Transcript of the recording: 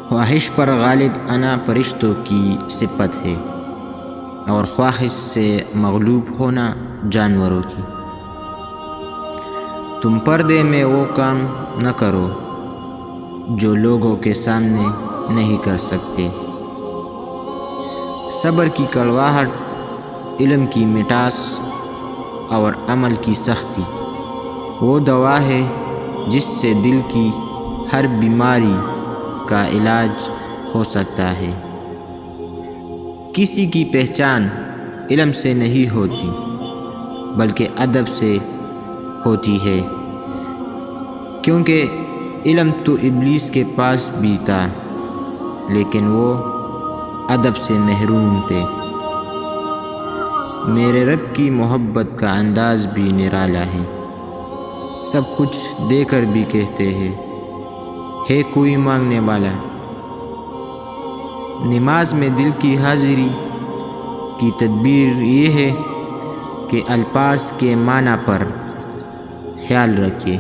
خواہش پر غالب آنا فرشتوں کی صفت ہے اور خواہش سے مغلوب ہونا جانوروں کی۔ تم پردے میں وہ کام نہ کرو جو لوگوں کے سامنے نہیں کر سکتے۔ صبر کی کڑواہٹ، علم کی مٹاس اور عمل کی سختی وہ دوا ہے جس سے دل کی ہر بیماری کا علاج ہو سکتا ہے۔ کسی کی پہچان علم سے نہیں ہوتی بلکہ ادب سے ہوتی ہے، کیونکہ علم تو ابلیس کے پاس بھی تھا لیکن وہ ادب سے محروم تھے۔ میرے رب کی محبت کا انداز بھی نرالا ہے، سب کچھ دے کر بھی کہتے ہیں ہے کوئی مانگنے والا۔ نماز میں دل کی حاضری کی تدبیر یہ ہے کہ الفاظ کے معنی پر خیال رکھے۔